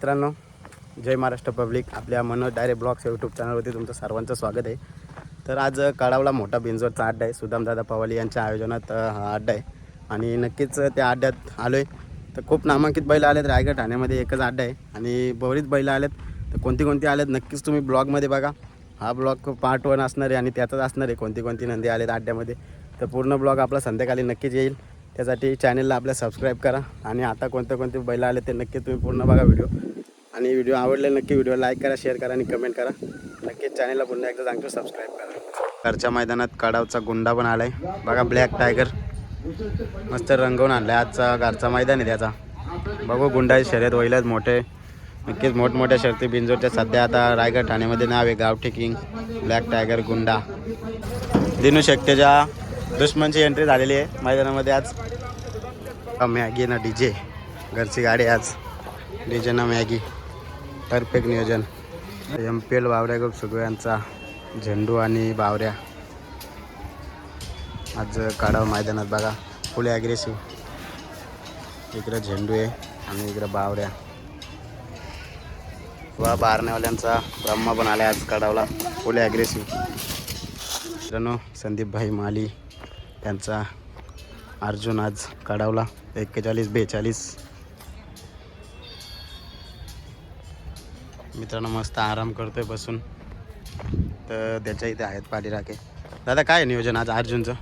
मित्रांनो, जय महाराष्ट्र पब्लिक. आपल्या Manoj डायरे blogs YouTube चॅनलवरती तुमचं सर्वांचं स्वागत आहे. तर आज काडावला मोठा बिंजोरचा अड्डा आहे. सुदामदादा पवाली यांच्या आयोजनात हा अड्डा आहे आणि नक्कीच त्या अड्ड्यात आलो आहे. तर खूप नामांकित बैल आलेत. रायगड ठाण्यामध्ये एकच अड्डा आहे आणि बरीच बैल आलेत. तर कोणती आलेत नक्कीच तुम्ही ब्लॉगमध्ये बघा. हा ब्लॉग पार्ट 1 असणार आहे आणि त्यातच असणार आहे कोणती नंदी आलेत अड्ड्यामध्ये. तर पूर्ण ब्लॉग आपला संध्याकाळी नक्कीच येईल. त्यासाठी चॅनलला आपल्या सबस्क्राईब करा आणि आता कोणते बैल आले ते नक्की तुम्ही पूर्ण बघा व्हिडिओ. आणि व्हिडिओ आवडले नक्की व्हिडिओ लाईक करा, शेअर करा आणि कमेंट करा. नक्कीच चॅनलला पुन्हा एकदा सांगतो सबस्क्राईब करा. घरच्या मैदानात काडावचा गुंडा पण आलाय बघा. ब्लॅक टायगर मस्त रंगवून आणलाय. आजचा घरचा मैदान आहे त्याचा. बघू गुंडाची शर्यत होईलच. मोठे नक्कीच मोठमोठ्या शर्ती बिंजोरच्या सध्या आता रायगड ठाण्यामध्ये नाव आहे. गावठी किंग, ब्लॅक टायगर, गुंडा. दिनू शेट्टीच्या दुश्मनची एंट्री झालेली आहे मैदानामध्ये आज. मॅगी ना डीजे, घरची गाडी आज. डीजे ना मॅगी, परफेक्ट नियोजन. MPL बावऱ्या ग्रुप सगळ्यांचा झेंडू आणि बावऱ्या आज काढाव मैदानात बघा. फुल ॲग्रेसिव्ह. इकडं झेंडू आहे आणि इकडं बावऱ्या. वा बारण्यावाल्यांचा ब्रह्मा पण आला आज काढावला. फुल ॲग्रेसिव्ह. मित्रांनो, संदीपभाई माली त्यांचा अर्जुन आज काढावला. 41-42. मित्रांनो मस्त आराम करतोय बसून. तर त्याच्या इथे आहेत पाठीराखे. दादा काय नियोजन आज अर्जुनचं?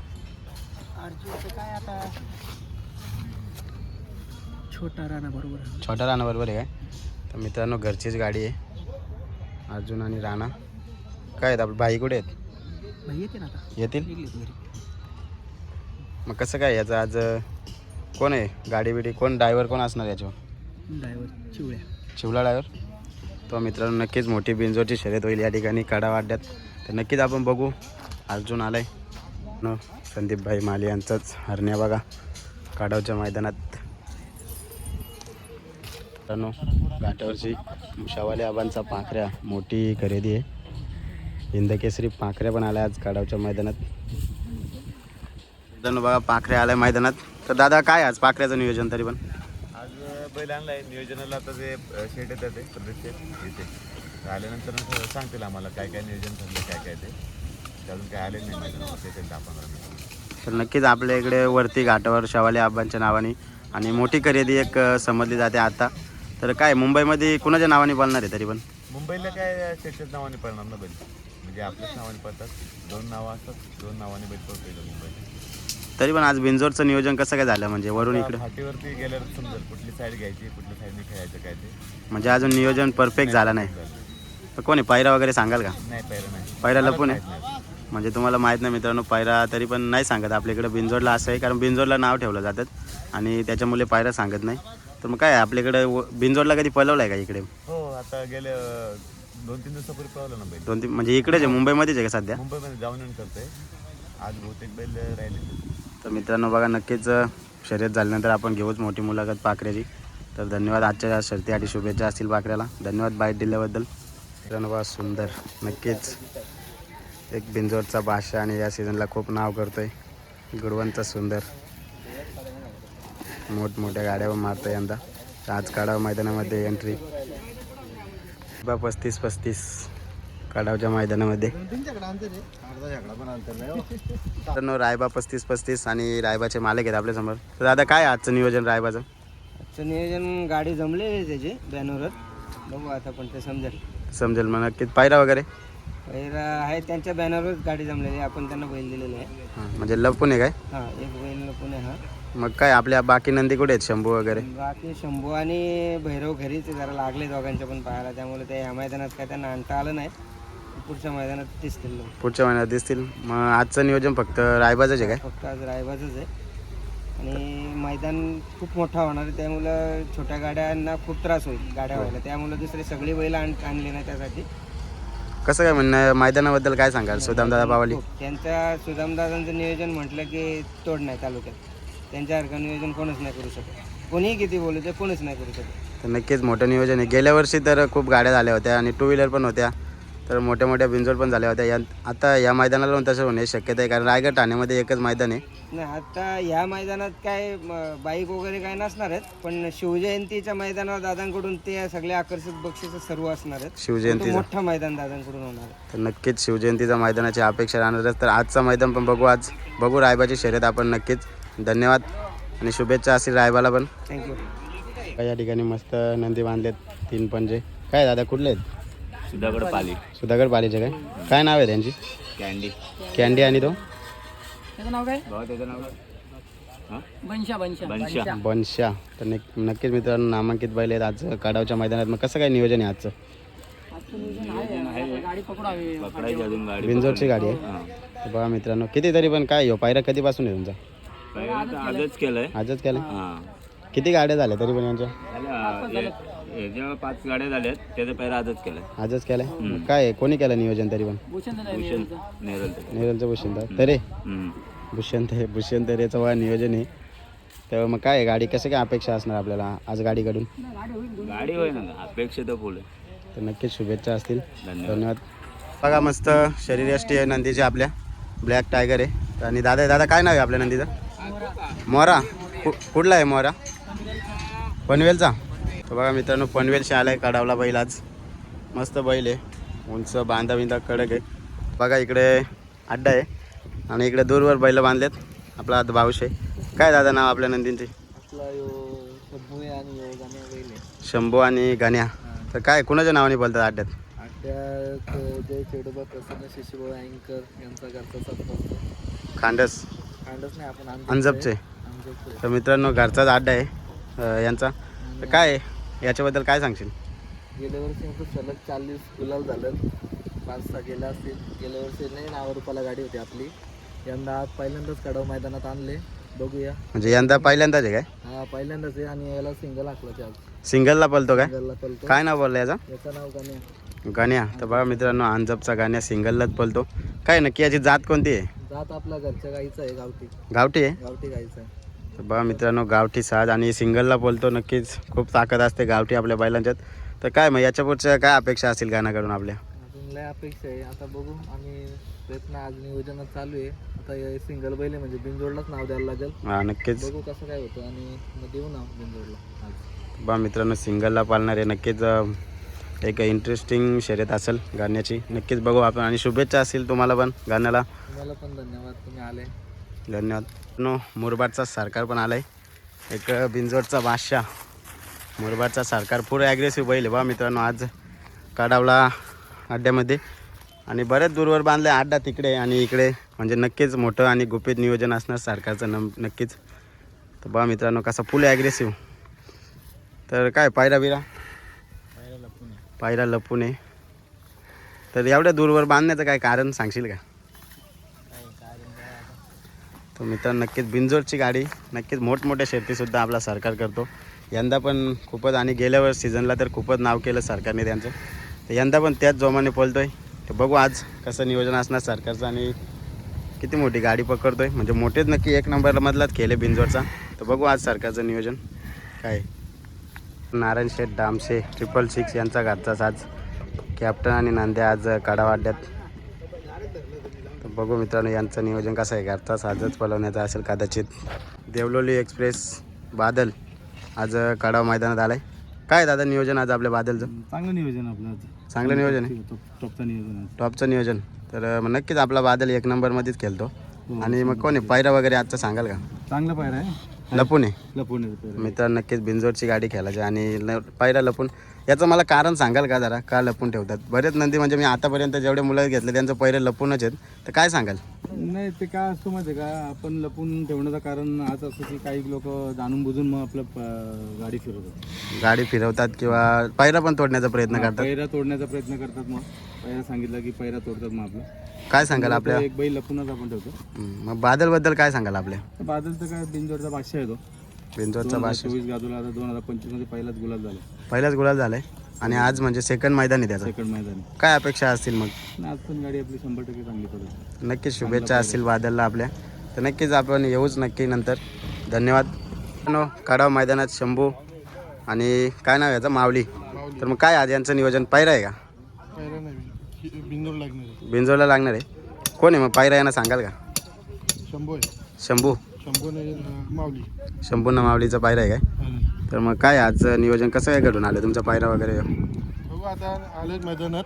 काय आता छोटा राणा बरोबर आहे काय? तर मित्रांनो घरचीच गाडी आहे. अर्जुन आणि राणा काय आहेत आपले भाई कुठे आहेत? येते ना आता. येतील. मग कसं काय याचं आज कोण आहे गाडी बिडी? कोण ड्रायव्हर कोण असणार याच्यावर? ड्रायव्हर चिवला ड्रायव्हर. तो मित्रांनो नक्कीच मोठी बिंजोरची शर्यत होईल या ठिकाणी काढाव अड्ड्यात. तर नक्कीच आपण बघू. अर्जुन आलाय न संदीपभाई माली यांचाच हरण्या बघा काढावच्या मैदानात. मित्रांनो घाटावरची मुशावाले आबांचा पाखऱ्या मोठी खरेदी आहे. हिंदकेसरी पाखऱ्या पण आल्या आज काढावच्या मैदानात. मित्रांनो बघा पाखऱ्या आल्या मैदानात. तर दादा काय आज पाखऱ्याचं नियोजन तरी पण? आज बैल आणलाय नियोजनाला. आता ते शेट येतात ते प्रदेश येते आल्यानंतर सांगतील आम्हाला काय नियोजन ठरलं काय ते. अजून काय आले नाही मैदानावर. ते 10-15 मिनिट. तर नक्कीच आपल्या इकडे वरती घाटावर शवाले आबांच्या नावाने आणि मोठी खरेदी एक समजली जाते आता. तर काय मुंबईमध्ये कुणाच्या नावाने बोलणार आहे तरी पण? मुंबईला काय शेटच्याच नावाने पडणार ना बैल. म्हणजे आपल्याच नावाने पडतात. 2 नावं असतात. 2 नावाने बैल पडतो मुंबईला. तरी पण आज बिंजोरचं नियोजन कसं काय झालं? म्हणजे वरून इकडे फाटीवरती गेल्यावर समजेल कुठली साईड घ्यायची, कुठल्या साईडने खेळायचं काय ते. म्हणजे अजून नियोजन परफेक्ट झालं नाही. तर कोणी पायरा वगैरे सांगाल का? नाही पायरा नाही. पायरा लपून आहे म्हणजे तुम्हाला माहीत नाही मित्रांनो. पायरा तरी पण नाही सांगत आपल्या इकडे. बिंजोरला असं आहे कारण बिंजोरला नाव ठेवलं जातात आणि त्याच्यामुळे पायरा सांगत नाही. तर मग काय आपल्याकडे बिंजोरला कधी पळवलं आहे का इकडे? हो आता गेल्या 2-3 दिवसापूर्वी पळवलं ना बैल. 2-3 म्हणजे इकडेच आहे मुंबईमध्येच आहे का सध्या? मुंबईमध्ये जाऊन येऊन करतोय. आज बहुतेक बैल राहिले. तर मित्रांनो बघा नक्कीच शर्यत झाल्यानंतर आपण घेऊच मोठी मुलाखत पाखऱ्याची. तर धन्यवाद. आजच्या शर्तीसाठी शुभेच्छा असतील पाखऱ्याला. धन्यवाद बाईट दिल्याबद्दल. मित्रांनो बघा सुंदर नक्कीच एक बिंजोरचा बादशाह आणि या सीझनला खूप नाव करतोय. गुडवंचा सुंदर मोठमोठ्या गाड्यावर मारतोय यंदा. आज काढाव मैदानामध्ये एंट्री 35-35 काढावच्या मैदानामध्ये. तर रायबा 35-35 आणि रायबाचे मालक आहेत आपल्यासमोर. तर दादा काय आजचं नियोजन रायबाचं? आजचं नियोजन गाडी जमले त्याचे बॅनरवर. बघू आता पण ते समजेल मग नक्कीच. पायरा वगैरे पहिला आहे त्यांच्या बॅनरवर गाडी जमलेली. आपण त्यांना बैल दिलेले आहे. म्हणजे लपून आहे काय? हां एक बैल पुणे. हा मग काय आपल्या बाकी नंदी कुठे आहेत? शंभू वगैरे? बाकी शंभू आणि भैरव घरीच जरा लागले दोघांच्या पण पाहायला. त्यामुळे ते ह्या मैदानात काय त्यांना आणता आलं नाही. पुढच्या मैदानात दिसतील. पुढच्या महिन्यात दिसतील. मग आजचं नियोजन फक्त रायबाजच आहे काय? फक्त आज रायबाजच आहे आणि मैदान खूप मोठा होणार आहे. त्यामुळं छोट्या गाड्यांना खूप त्रास होईल गाड्या व्हायला. त्यामुळं दुसरी सगळी बैल आणली नाही त्यासाठी. कसं काय म्हणणं मैदानाबद्दल काय सांगाल सुदामदादा पावाली? त्यांच्या सुदामदादांचं नियोजन म्हटलं की तोड नाही तालुक्यात. त्यांच्यासारखं नियोजन कोणच नाही करू शकत. कोणीही किती बोलू ते कोणच नाही करू शकत. तर नक्कीच मोठं नियोजन आहे. गेल्या वर्षी तर खूप गाड्या झाल्या होत्या आणि 2 व्हीलर पण होत्या. तर मोठ्या मोठ्या बिंजोड पण झाल्या होत्या. आता या मैदानाला पण तसं होण्याची शक्यता आहे, कारण रायगड ठाण्यामध्ये एकच मैदान आहे. नाही आता या मैदानात काय बाईक वगैरे काय नसणार आहेत, पण शिवजयंतीच्या मैदानावर दादांकडून ते सगळे आकर्षक बक्षीस सर्व असणार आहेत. शिवजयंतीचं मोठं मैदान दादांकडून होणार आहे. तर नक्कीच शिवजयंतीचा मैदानाची अपेक्षा राहणारच. तर आजचा मैदान पण बघू, आज बघू रायबाची शर्यत आपण नक्कीच. धन्यवाद आणि शुभेच्छा असतील रायबाला पण. थँक्यू. या ठिकाणी मस्त नंदी बांधलेत 3 पंजे. काय दादा कुठले आहेत? सुधागड पाली सुधागड पालीचे. काय नाव आहे त्यांची? कॅन्डी. कॅन्डी. आणि तो त्याचं नाव काय? भाऊ त्याचं नाव बनशा. बनशा. तर नक्कीच मित्रांनो नामांकित बैल आहेत आज काडावच्या मैदानात. मग कसं काय नियोजन आहे आजचं? गाडी पकडावी. पकडायची अजून गाडी. बिंजोरची गाडी आहे. तर बघा मित्रांनो किती तरी पण काय हो पायरा कधीपासून आहे तुमचा? आजच केलंय. आजच केलं. हां किती गाड्या झाल्या तरी पण यांच्या? याच्या 5 गाड्या झाल्यात, त्याचं पहिला आजच केलंय. आजच केलंय. मग काय कोणी केलं नियोजन तरी पण? भूषण नेरल. निरंजन भूषण तरे. भूषण तरेचं बघा नियोजन आहे. तर मग काय गाडी कसं काय अपेक्षा असणार आपल्याला आज गाडीकडून? गाडी होय ना, अपेक्षा तर फुल आहे. तर नक्कीच शुभेच्छा असतील. धन्यवाद. धन्यवाद. बघा मस्त शरीरयष्टी आहे नंदीची आपल्या, ब्लॅक टायगर आहे. आणि दादा काय नाव आहे आपल्या नंदीचं? मोरा. कुठला आहे मोरा? पनवेलचा. तर बघा मित्रांनो पनवेलशी आला आहे काढावला बैल आज. मस्त बैल आहे, उंच बांधा बिंदा कडक आहे. बघा इकडे अड्डा आहे आणि इकडे दूरवर बैल बांधलेत. आपला आता भाऊश आहे. काय दादा नाव आपल्या नंदींचे? शंभू आणि गाण्या. तर काय कुणाच्या नावाने बोलतात अड्ड्यात? जय चेडोबा प्रसन्न शिशुभाऊ अँकर यांचा घरचा सरपंच. खांडस नाही आपण अंजपचे. तर मित्रांनो घरचाच अड्डा आहे यांचा. तर काय याच्याबद्दल काय सांगशील? गेल्या वर्षी सलग 40 गुलाल झालं, 5-6 गेल्या असतील. गेल्या वर्षी नाही नावारूपाला गाडी होती आपली. यंदा आज पहिल्यांदाच कडाव मैदानात आणले. बघूया. म्हणजे यंदा पहिल्यांदाच आहे काय? हा पहिल्यांदाच आहे आणि याला सिंगल हाकलाचे आज. सिंगलला पलतो काय? सिंगलला पलतो. काय नाव बोललं याचा? याचं नाव गाण्या. गाण्या. तर बघा मित्रांनो अंजपचा गाण्या सिंगललाच पलतो. काय नक्की याची जात कोणती आहे? जात आपल्या घरच्या गाईचं आहे, गावठी. गावठी आहे. गावठी गाईचं आहे. तर बघा मित्रांनो गावठी साज आणि सिंगलला बोलतो. नक्कीच खूप ताकद असते गावठी आपल्या बैलांच्यात. तर काय मग याच्या पुढच्या काय अपेक्षा असतील गाण्याकडून आपल्या? अजून लय अपेक्षा आहे. आता बघू आम्ही प्रयत्न आज नियोजनात चालू आहे. आता हे सिंगल बैल आहे म्हणजे बिनजोडलाच नाव द्यायला लागेल. हां नक्कीच. बघू कसं काय होतं आणि मग देऊ नाव बिनजोडला आज. बघा मित्रांनो सिंगलला पाळणार आहे. नक्कीच एक इंटरेस्टिंग शर्यत असेल गाण्याची. नक्कीच बघू आपण आणि शुभेच्छा असतील तुम्हाला पण गाण्याला. तुम्हाला पण धन्यवाद, तुम्ही आले. धन्यवाद. मुरबाडचा सरकार पण आला आहे. एक बिंजोडचा बादशाह मुरबाडचा सरकार पुढे ॲग्रेसिव्ह बैल आहे बा मित्रांनो आज काढावला अड्ड्यामध्ये. आणि बरेच दूरवर बांधले अड्डा तिकडे आणि इकडे. म्हणजे नक्कीच मोठं आणि गुपित नियोजन असणार सरकारचं नक्कीच. तर बा मित्रांनो कसा फुल ॲग्रेसिव्ह. तर काय पायरा बिरा? पायरा लपून आहे. तर एवढ्या दूरवर बांधण्याचं काय कारण सांगशील का? तर मित्रांनो नक्कीच बिंजोरची गाडी नक्कीच मोठमोठ्या शर्तीसुद्धा आपला सरकार करतो. यंदा पण खूपच आणि गेल्या वर्षी सीझनला तर खूपच नाव केलं सरकारने त्यांचं. तर यंदा पण त्याच जोमाने पळतो आहे. तर बघू आज कसं नियोजन असणार सरकारचं आणि किती मोठी गाडी पकडतो आहे. म्हणजे मोठेच नक्की 1 नंबरमधलाच खेळ आहे बिंजोरचा. तर बघू आज सरकारचं नियोजन काय. नारायण शेठ दामशे 666 यांचा घरचाच आज कॅप्टन आणि नांद्या आज काढावा अड्ड्यात. तर बघू मित्रांनो यांचं नियोजन कसं आहे. घरचाच आजच पळवण्याचा असेल कदाचित. देवलोली एक्सप्रेस बादल आज काढावा मैदानात आलाय. काय दादा नियोजन आज आपल्या बादलचं? चांगलं नियोजन आपलं. चांगलं नियोजन आहे. टॉपचं नियोजन. टॉपचं नियोजन. तर मग नक्कीच आपला बादल 1 नंबरमध्येच खेळतो. आणि मग कोण आहे पायरा वगैरे आजचं सांगाल का? चांगला पायरा आहे. लपून आहे. लपून मित्रांनो नक्कीच बिंजोरची गाडी खेळायची आणि पायरा लपून. याचं मला कारण सांगाल का जरा का लपून ठेवतात? बरेच नंदी म्हणजे मी आतापर्यंत जेवढे मुलं घेतले त्यांचं पहिरे लपूनच आहेत. तर काय सांगाल? नाही ते काय असतो माहिती आहे का, आपण लपून ठेवण्याचं कारण आज असं की काही लोक जाणून बुजून मग आपलं गाडी फिरवतात. गाडी फिरवतात किंवा पायरा पण तोडण्याचा प्रयत्न करतात. पैरा तोडण्याचा प्रयत्न करतात. मग पैरा सांगितलं की पैरा तोडतात. मग आपलं काय सांगाल आपल्या? एक बैल लपूनच आपण ठेवतो. मग बादलबद्दल काय सांगाल आपल्या? बादलचं काय बिनजोडचा बादशाह आहे तो. बिंजोरचा बादशाह 24 गाजूला आता 2025 मध्ये पहिलाच गुलाब झाला. पहिलाच गुलाल झालाय आणि आज म्हणजे सेकंड मैदान आहे त्याचं. सेकंड मैदान. काय अपेक्षा असतील मग? आज पण गाडी आपली 100% चांगली पडेल. नक्कीच शुभेच्छा असतील बादलला आपल्या. तर नक्कीच आपण येऊच नक्की नंतर. धन्यवाद. काढाव मैदानात शंभू आणि काय नाव याचं माऊली. तर मग काय आज यांचं नियोजन पायरा आहे का? बिंदूर लागणार बिंजोरला लागणार आहे. कोण आहे मग पायरा यांना सांगाल का? शंभू आहे. शंभू. शंभूने माऊली. शंभूंना माऊलीचा पायरा आहे काय? तर मग काय आज नियोजन कसं काय घडून आलं तुमचा पायरा वगैरे? बघू आता आले मैदानात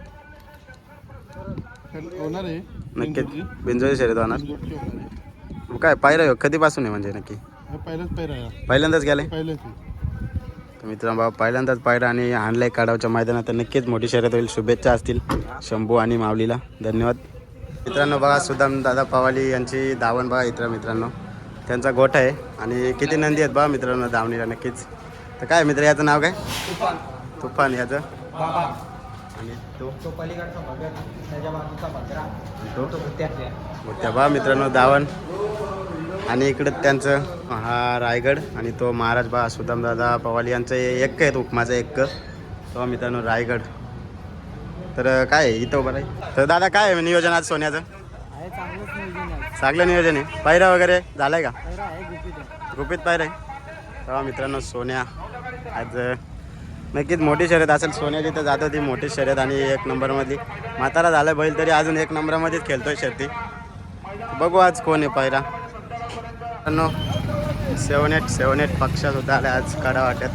होणार आहे. नक्कीच बिंजोरी शर्यत होणार. बिंदूरची होणार आहे. मग काय पायरा ह्यो कधीपासून आहे म्हणजे नक्की? हा पहिलाच पैरा आहे. पहिल्यांदाच गेले? पहिलेच तर मित्रांनो पहिल्यांदाच पायरा आणि आणलाय काडावच्या मैदानात, तर नक्कीच मोठी शर्यत होईल. शुभेच्छा असतील शंभू आणि माऊलीला. धन्यवाद. मित्रांनो बघा सुदाम दादा पवाली यांची धावण बघा मित्रांनो, त्यांचा गोठा आहे आणि किती नंदी आहेत बघा मित्रांनो धावणीला. नक्कीच. तर काय मित्र याचं नाव काय? तुफान याचं. आणि तो पलीकडचा भगत, त्याच्या बाजूचा भद्रा, तो तो त्यातल्या. मोठ्या बघा मित्रांनो धावण. आणि इकडं त्यांचं हा रायगड आणि तो महाराज बा सुदामदादा पवाली यांचं एक आहेत उपमाचा एक तो मित्रांनो रायगड. तर काय आहे इथं उभं आहे. तर दादा काय आहे नियोजन आज सोन्याचं? आहे चांगलंच नियोजन आहे. चांगलं नियोजन आहे. पायरा वगैरे झालाय का? पैरा आहे गुपित आहे. गुपित पायरा आहे. तेव्हा मित्रांनो सोन्या आज नक्कीच मोठी शर्यत असेल. सोन्याची तर जात होती मोठी शर्यत आणि एक नंबरमधली. म्हातारा झाला बैल तरी अजून एक नंबरमध्येच खेळतोय शर्ती. बघू आज कोण आहे पायरा. मित्रांनो 7-8 पक्षासुद्धा आल्या आज काढा वाट्यात.